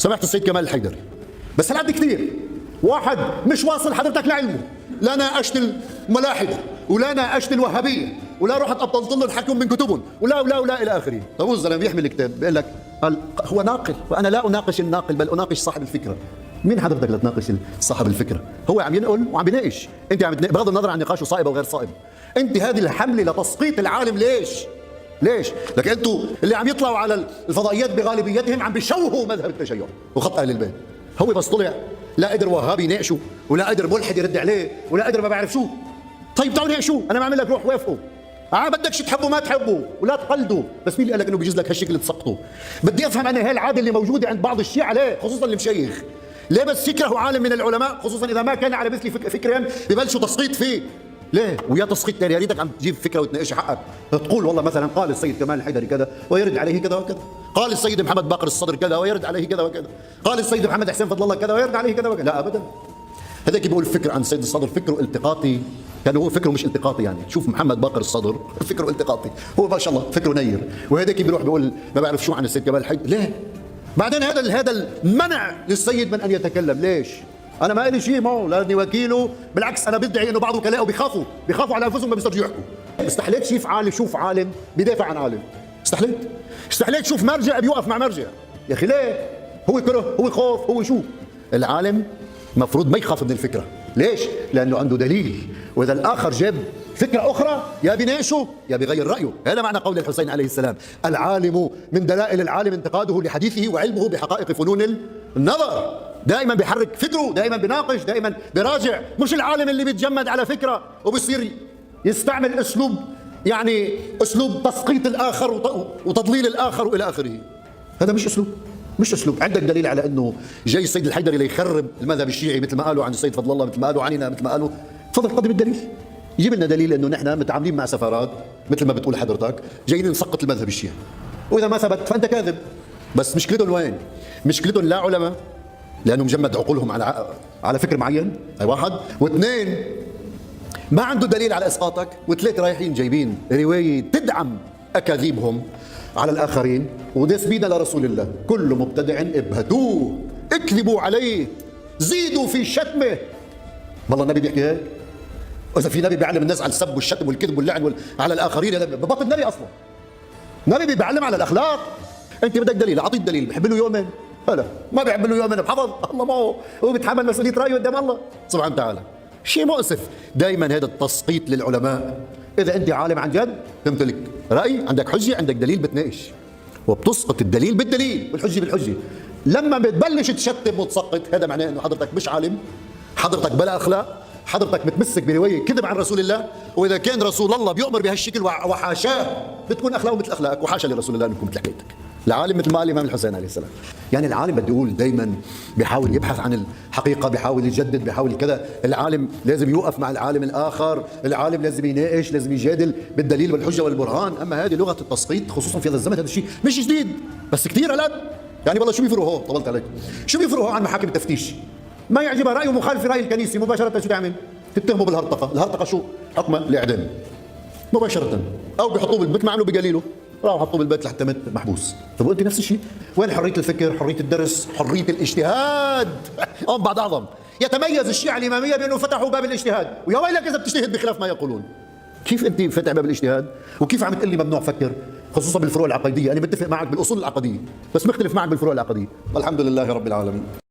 سمعت السيد كمال الحيدري، بس هالقد كثير واحد مش واصل حضرتك لعلمه، لا ناقشت الملاحده ولا ناقشت الوهابيه ولا رحت ابطلت له الحكم من كتبهم ولا الى اخره. طب الزلمه بيحمل كتاب بيقول لك هو ناقل، وانا لا اناقش الناقل بل اناقش صاحب الفكره. مين حضرتك لتناقش صاحب الفكره؟ هو عم ينقل وعم بيناقش، انت عم بغض النظر عن نقاشه صائب او غير صائب. انت هذه الحمله لتسقيط العالم. ليش؟ لكن انتم اللي عم يطلعوا على الفضائيات بغالبيتهم عم بيشوهوا مذهب التشيع وخط اهل البيت. هو بس طلع لا قدر وهابي يناقشه ولا قدر ملحد يرد عليه ولا قدر ما بعرف شو. طيب تعالوا ناقشوه، انا بعمل لك روح وافقوا. بدكش تحبوا ما تحبوا ولا تقلدوا، بس مين اللي قال لك انه بيجوز لك هالشكل تسقطوا؟ بدي افهم انا هاي العاده اللي موجوده عند بعض الشيعة ليه؟ خصوصا المشايخ. ليه بس يكرهوا عالم من العلماء خصوصا اذا ما كان على مثل فكرهم ببلشوا تسقيط فيه؟ ليه؟ ويا تسقيط ثاني، يا ريتك عم تجيب فكره وتناقش حقك، تقول والله مثلا قال السيد كمال الحيدري كذا ويرد عليه كذا وكذا، قال السيد محمد باقر الصدر كذا ويرد عليه كذا وكذا، قال السيد محمد حسين فضل الله كذا ويرد عليه كذا وكذا. لا ابدا، هذاك بيقول فكر عن السيد الصدر فكره التقاطي، كان هو فكره مش التقاطي. يعني شوف محمد باقر الصدر فكره التقاطي، هو ما شاء الله فكره نير، وهذاك بيروح بيقول ما بعرف شو عن السيد كمال الحيدري. ليه؟ بعدين هذا المنع للسيد من ان يتكلم. ليش؟ انا ما لي شيء معه لاني وكيله، بالعكس انا بدعي انه بعض وكلائه بيخافوا على انفسهم ما بيسترجعوا يحكوا. استحليت شوف عالم بيدافع عن عالم، استحليت شوف مرجع بيوقف مع مرجع. يا اخي ليه؟ هو كره، هو خوف، هو شو؟ العالم مفروض ما يخاف من الفكره. ليش؟ لانه عنده دليل، واذا الاخر جاب فكره اخرى يا بيناقشه يا بيغير رايه. هذا معنى قول الحسين عليه السلام: العالم من دلائل العالم انتقاده لحديثه وعلمه بحقائق فنون النظر. دائما بيحرك فكره، دائما بيناقش، دائما بيراجع، مش العالم اللي بيتجمد على فكره وبصير يستعمل اسلوب تسقيط الاخر وتضليل الاخر والى اخره. هذا مش اسلوب. عندك دليل على انه جاي السيد الحيدري ليخرب المذهب الشيعي مثل ما قالوا عن السيد فضل الله، مثل ما قالوا عننا، مثل ما قالوا؟ تفضل قدم الدليل، جيب لنا دليل انه نحن متعاملين مع سفارات مثل ما بتقول حضرتك جايين نسقط المذهب الشيعي، واذا ما ثبت فانت كاذب. بس مشكلتهم وين؟ مشكلتهم لا علماء لانه مجمد عقولهم على فكر معين، هي واحد، واثنين ما عنده دليل على اسقاطك، وثلاثه رايحين جايبين روايه تدعم اكاذيبهم على الاخرين ونسبينا لرسول الله. كل مبتدع ابهتوه، اكذبوا عليه، زيدوا في شتمه. والله النبي بيحكي هيك؟ واذا في نبي بيعلم الناس على السب والشتم والكذب واللعن على الاخرين، ببطل النبي اصلا. النبي بيعلم على الاخلاق. انت بدك دليل، اعطيه الدليل. بحب له يؤمن؟ هلا ما بيحب له يؤمن بحفظ الله، ما هو بيتحمل مسؤوليه رايه قدام الله سبحانه وتعالى. شيء مؤسف دائما هذا التسقيط للعلماء. اذا انت عالم عن جد تمتلك راي، عندك حجه، عندك دليل، بتناقش وبتسقط الدليل بالدليل والحجه بالحجه. لما بتبلش تشتم وتسقط هذا معناه انه حضرتك مش عالم، حضرتك بلا اخلاق، حضرتك متمسك بروايه كذب عن رسول الله. واذا كان رسول الله بيؤمر بهالشكل وحاشاه بتكون اخلاقه مثل اخلاقك، وحاشا لرسول الله انكم مثل حكايتك. العالم مثل ما قال الامام الحسين عليه السلام. يعني العالم بدي اقول دائما بيحاول يبحث عن الحقيقه، بيحاول يجدد، بيحاول كذا. العالم لازم يوقف مع العالم الاخر، العالم لازم يناقش، لازم يجادل بالدليل والحجه والبرهان. اما هذه لغه التسقيط خصوصا في هذا الزمن، هذا الشيء مش جديد بس كثير هلا. يعني والله شو بيفرقوا هو، طولت عليك، شو بيفرقوا عن محاكم التفتيش؟ ما يعجبها رايه مخالف لراي الكنيسه مباشره شو تعمل؟ تتهمه بالهرطقه. الهرطقه شو حكمها؟ الاعدام مباشره، او بيحطوه بالبيت مع انه بقليله راحوا حطوه بالبيت لحتى مت محبوس. طب وانت نفس الشيء، وين حريه الفكر، حريه الدرس، حريه الاجتهاد؟ بعد اعظم. يتميز الشيعة الاماميه بانه فتحوا باب الاجتهاد، ويا ويلك اذا بتجتهد بخلاف ما يقولون. كيف انت فتح باب الاجتهاد وكيف عم تقول لي ممنوع فكر؟ خصوصا بالفروع العقديه. انا متفق معك بالاصول العقديه بس مختلف معك بالفروع العقديه. والحمد لله رب العالمين.